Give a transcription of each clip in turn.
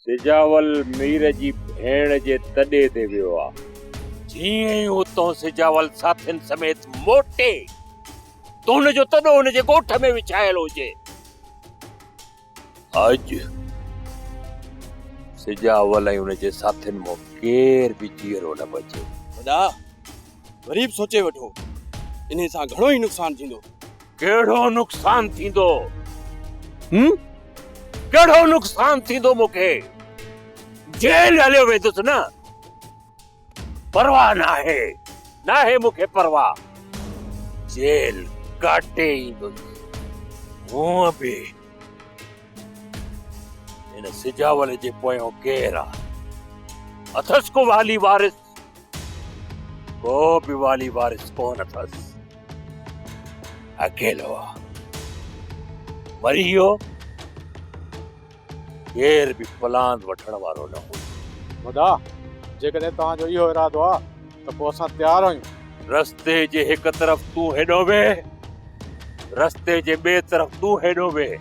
सिजावल मीर जी भेण जे तॾे ते वियो आहे। जीअं ई उतां सिजावल साथियुनि समेत मोटे तो हुनजो तॾो हुनजे ॻोठ में विछायल हुजे। अॼु सिजावल ऐं हुनजे साथियुनि मां केर बि जीअरो न बचे। वॾा गरीब सोचे वठो, इन सां घणो ई नुक़सान थींदो। कहिड़ो नुक़सान थींदो? कहिड़ो नुक़सान थींदो? मूंखे जेल हलियो वेंदुसि न, परवाह नाहे मूंखे परवाह। जेल काटे ईंदुसि। हूअं बि हिन सिजावल जे पोयों केर आहे? अथसि को वाली वारिस? को बि वाली वारिस कोन अथसि। अकेलो आहे, मरी वियो। केर बि प्लान वठण वारो न हो। वॾा जेकॾहिं तव्हांजो इहो इरादो आहे त पोइ असां तयारु आहियूं। रस्ते जे हिक तरफ़ तूं हेॾो वेह, रस्ते जे ॿिए तरफ़ तूं हेॾो वेह,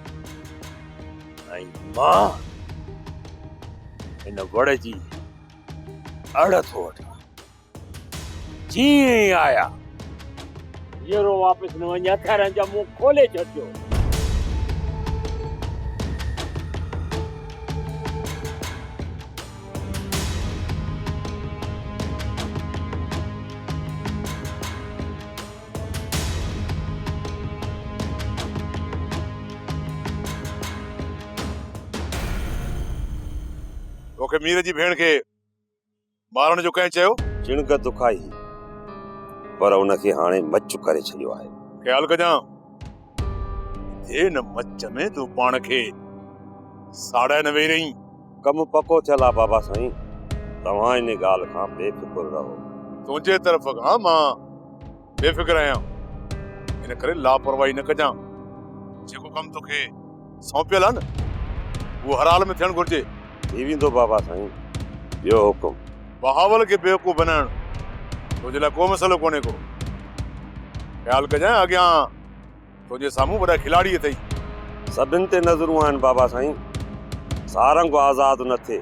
ऐं मां हिन वड़ जी अड़ थो वठां। जीअं ई आया जीअरो वापसि न वञे, हथियारनि जा मुंहुं खोले छॾिजो। तोखे मीर जी भेण खे मारण जो कंहिं चयो? चिणग दुखाई, पर उनखे हाणे मच करे छॾियो आहे। ख्याल कजां हे न मच में तूं पाण खे साड़े न वेही रही। कम पको थियल आहे बाबा साईं, तव्हां इन ॻाल्हि खां बेफिक्र रहो। तुंहिंजे तरफ़ खां मां बेफिक्र आहियां, इन करे लापरवाही न कजां। जेको कम तोखे सौंपियल आहे न, उहो हर हाल में थियणु घुर्जे। थी वेंदो बाबा साईं। ॿियो हुकुम? बहावल खे बेवकूफ़ बनाइण तुंहिंजे लाइ को मसइलो कोन्हे को। ख्याल कजां अॻियां तुंहिंजे साम्हूं वॾा खिलाड़ी अथई। सभिनि ते नज़रूं आहिनि बाबा साईं। सारंग आज़ाद न थिए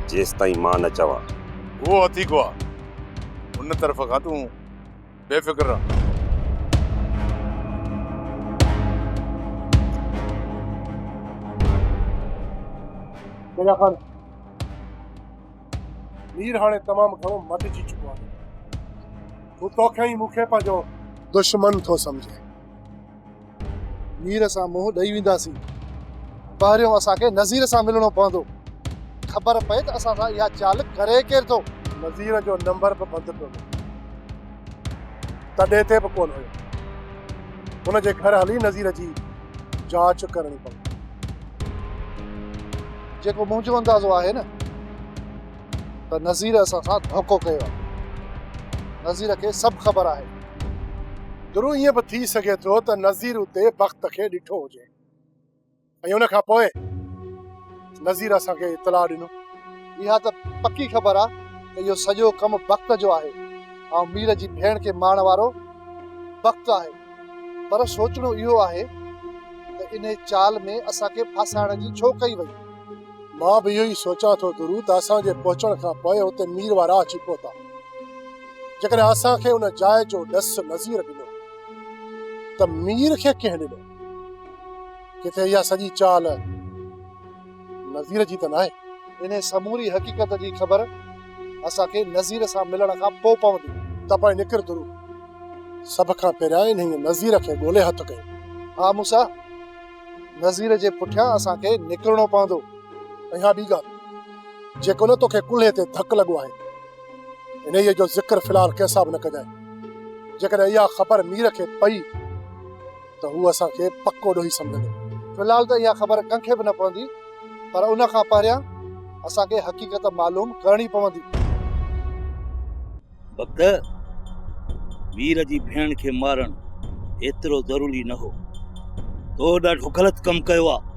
जेसि ताईं मां न चवां। उहो हथीको आहे, उन तरफ़ खां तूं बेफिक्र रह। मीर हाणे तमामु घणो मटिजी चुको आहे। हू तोखे ई मूंखे पंहिंजो दुश्मन थो सम्झे। मीर सां मुंहुं ॾेई वेंदासीं, पहिरियों असांखे नज़ीर सां मिलणो पवंदो। ख़बर पए त असां सां इहा चाल करे केर थो। नज़ीर जो नंबर बि बंदि पियो, तॾहिं ते बि कोन हुयो। हुनजे घर हली नज़ीर जी जांच करणी पवंदी। जेको मुंहिंजो अंदाज़ो आहे न, त नज़ीर असां सां धोखो कयो आहे। नज़ीर खे सभु ख़बर आहे। ज़रूरु ईअं बि थी सघे थो त नज़ीर उते वक़्त खे ॾिठो हुजे ऐं उन खां पोइ नज़ीर असांखे इतला ॾिनो। इहा त पकी ख़बर आहे त इहो सॼो कमु वक़्त जो आहे ऐं मीर जी भेण खे मारण वारो वक़्तु आहे। पर सोचणो इहो आहे त इन चाल में असांखे फासाइण जी छो कई वई। मां बि इहो ई सोचां थो गुरु त असांजे पहुचण खां पोइ उते मीर वारा अची पहुता। जेकॾहिं असांखे उन जाइ जो ॾस नज़ीर ॾिनो त मीर खे कंहिं ॾिनो? किथे इहा सॼी चाल नज़ीर जी त नाहे। इन समूरी हक़ीक़त जी ख़बर असांखे नज़ीर सां मिलण खां पोइ पवंदी। त पोइ निकिर गुरु, सभ खां पहिरियां इन नज़ीर खे ॻोल्हे हथु कयो। हा मूसा, नज़ीर जे पुठियां असांखे निकिरणो पवंदो। ऐं हा ॿी ॻाल्हि, जेको न तोखे कुल्हे ते धकु लॻो आहे, इन जो ज़िक्र फ़िलहाल कंहिंसां बि न कजांइ। जेकॾहिं इहा ख़बर मीर खे पई त हू असांखे पको ॾोही सम्झंदो। फ़िलहाल त इहा ख़बर कंहिंखे बि न पवंदी, पर उन खां पहिरियां असांखे हक़ीक़त मालूम करणी पवंदी। भक्त, मीर जी भेण खे मारण एतिरो ज़रूरी न हो। तो ॾाढो ग़लति कमु कयो आहे।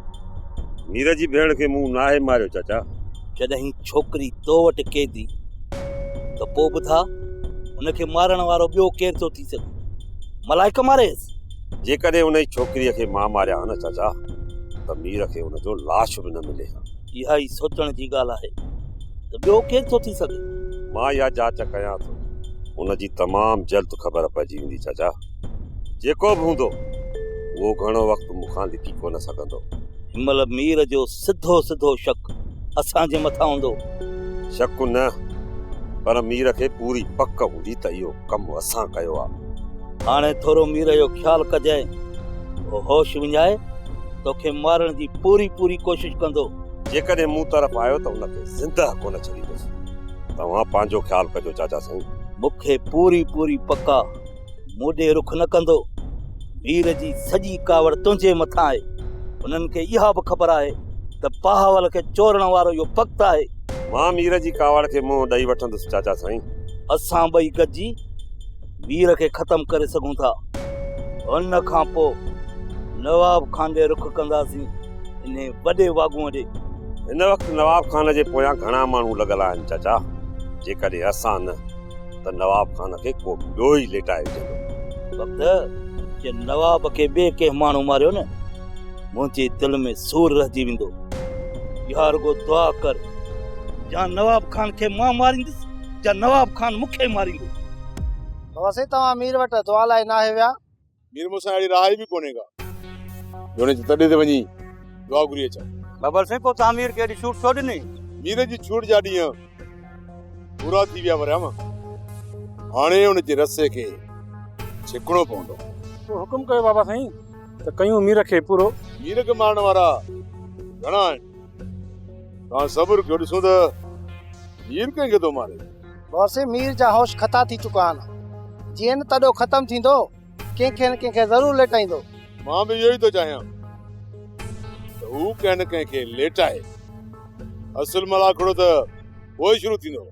मीर जी भेण खे मूं नाहे मारियो चाचा। जॾहिं छोकिरी तो वटि कैदी, त पोइ ॿुधा हुनखे मारण वारो ॿियो केर थो थी सघे? मलाइक मारेसि? जेकॾहिं उन छोकिरीअ खे मां मारिया हा न चाचा, त मीर खे हुनजो लाश बि न मिले हा। इहा ई सोचण जी ॻाल्हि आहे त ॿियो केरु थो थी सघे। मां इहा जांच कयां थो, हुनजी तमामु जल्द ख़बर पइजी वेंदी चाचा। जेको बि हूंदो उहो घणो वक़्तु मूंखां लिकी कोन सघंदो। हिनमहिल मीर जो सिधो सिधो शक असांजे मथां हूंदो। शक न, पर मीर खे पूरी पक हूंदी त इहो कमु असां कयो आहे। हाणे थोरो मीर जो ख़्यालु कजांइ, उहो होश विञाए तोखे मारण जी पूरी पूरी कोशिश कंदो। जेकॾहिं मूं तरफ़ आयो त हुनखे ज़िंदा कोन छॾींदुसि। तव्हां पंहिंजो ख़्यालु कजो चाचा साईं। मूंखे पूरी पूरी पका मूं रुख न कंदो। मीर जी सॼी कावड़ तुंहिंजे मथां आहे। उन्हनि खे इहा बि ख़बर आहे त पाहावल खे चोरण वारो इहो भक्त आहे। मां मीर जी कावड़ खे मुंहुं ॾेई वठंदुसि चाचा साईं। असां ॿई गॾिजी मीर खे ख़तमु करे सघूं था। उन खां पोइ नवाब खान ॾे रुख कंदासीं, इन वॾे वागूअ ॾे। हिन वक़्तु नवाब खान जे पोयां घणा माण्हू लॻल आहिनि चाचा। जेकॾहिं असां न त नवाब खान खे को ॿियो ई लेटाए विझंदो। वक़्तु जे नवाब खे ॿिए कंहिं माण्हू मारियो न, मुंहिंजे दिलि में सूर रहिजी वेंदो। इहा रुॻो दुआ कर, या नवाब खान खे मां मारींदुसि या नवाब खान मूंखे मारींदो। वैसे तव्हां मीर वटि दुआ लाइ न आहे विया? मीर मूंसां अहिड़ी राह बि कोन्हे का जोने तॾहिं ते वञी दुआ घुरी अचां। बाबर साईं पोइ तव्हां मीर खे एॾी छूट छो ॾिनी? मीर जी छूट जा ॾींहं पूरा थी विया वरियाम। हाणे हुन जे रस्से खे छिकणो पवंदो। पोइ हुकुम कयो बाबा साईं त कयूं मीर खे पूरो। मीर खे मारण वारा घणा आहिनि, तव्हां सब्र कयो, ॾिसो त मीर कंहिंखे थो मारे। वैसे मीर जा होश खता थी चुका आहिनि। जीअं न तॾो ख़तमु थींदो, कंहिंखे न कंहिंखे ज़रूरु लेटाईंदो। मां बि इहो ई थो चाहियां त हू कंहिं न कंहिंखे लेटाए। असुल मलाखड़ो त पोइ शुरू थींदो।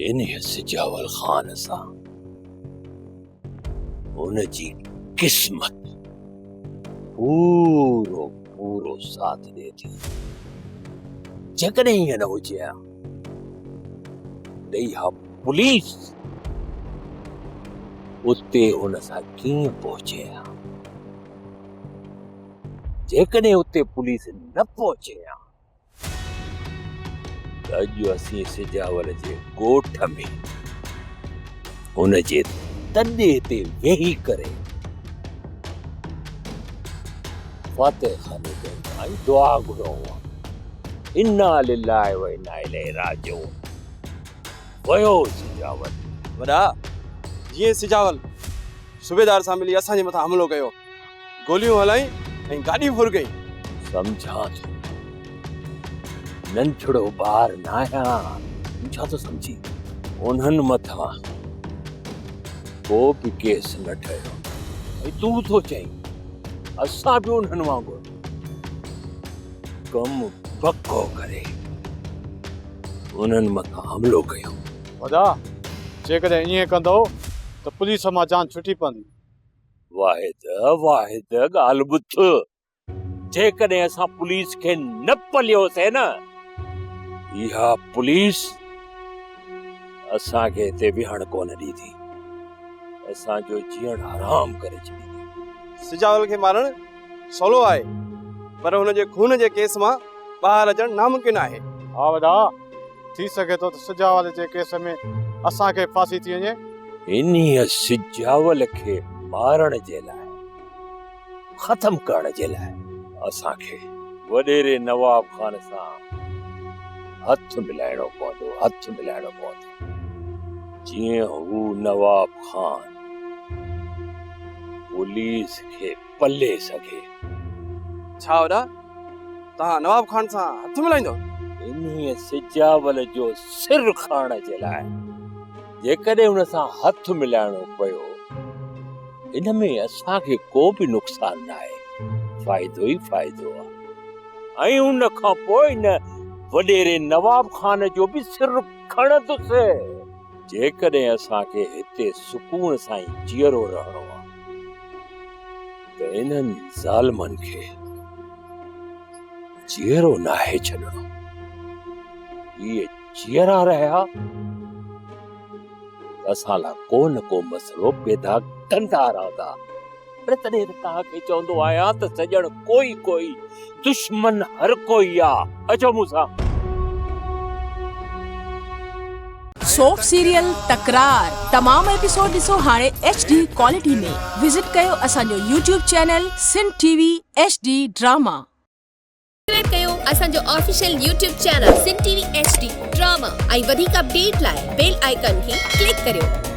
इन सिजावल खान सां हुनजी किस्मत पूरो पूरो साथ ॾे थी। जेकॾहिं ईअं न हुजे हा त इहा पुलिस उते हुन सां कीअं पहुचे हा। जेकॾहिं उते पुलिस न पहुचे हा त अॼु असीं सिजावल जे ॻोठ में हुन जे तॾे ते वेही करे फातिह खाने में दुआ घुरूं। इन्ना लिल्लाहि व इन्ना इलैहि राजिऊन। वयो सिजावल। वॾा, जीअं सिजावल सूबेदार सां मिली असांजे मथां हमिलो कयो, गोलियूं हलाई ऐं गाॾी फुर कई। समझा थो, नंढड़ो ॿार न आहियां, छा थो समझी। उन्हनि मथां को बि केस न ठहियो। ऐं तूं थो चईं असां बि उन्हनि वांगुरु कमु पको करे उन्हनि मथां हमिलो कयूं। वॾा, जेकॾहिं ईअं कंदो त पुलिस मां जान छुटी पवंदी। वाहिद ॻाल्हि ॿुध, जेकॾहिं असां पुलिस खे न पलियोसीं न, इहा पुलिस असांखे हिते विहण कोन ॾींदी, असांजो जीअण हराम करे छॾींदी। सिजावल खे मारण सवलो आहे, पर हुन जे खून जे केस मां ॿाहिरि अचणु नामुमकिन आहे। हा वॾा, थी सघे थो त सिजावल जे केस में असांखे फांसी थी वञे। इन्हीअ सिजावल खे मारण जे लाइ, ख़तम करण जे लाइ असांखे वॾेरे नवाब खान सां हथ मिलाइणो पवंदो, हथ मिलाइणो पवंदो। जीअं हू नवाब खान पुलिस खे पले सघे। छा वॾा, तव्हां नवाब खान सां हथ मिलाईंदो? इन्हीअ सिजावल जो सिर खणण जे लाइ जेकॾहिं हुन सां हथ मिलाइणो पियो, इन में असांखे को बि नुक़सान न आहे, फ़ाइदो ई फ़ाइदो आहे। ऐं उन खां पोइ न वॾेरे नवाब खान जो बि सिर खणंदुसि। जेकॾहिं असांखे हिते सुकून सां ई जीअरो रहणो आहे त इन्हनि ज़ालिमनि खे जीअरो नाहे छॾणो। इहे जीअरा रहिया असां लाइ को न को मसइलो पैदा कंदा रहंदा। पर तॾहिं त तव्हांखे चवंदो आहियां त सॼण कोई कोई दुश्मन हर कोई आहे। अचो मूंसां। सोप सीरियल तकरार तमाम एपिसोड ॾिसो हाणे HD क्वालिटी में। विजिट कयो असांजो YouTube channel Sindh TV HD drama. Subscribe कयो असांजो official YouTube channel Sindh TV HD drama ऐं वधीक अपडेट लाइ बेल आइकन खे क्लिक करियो।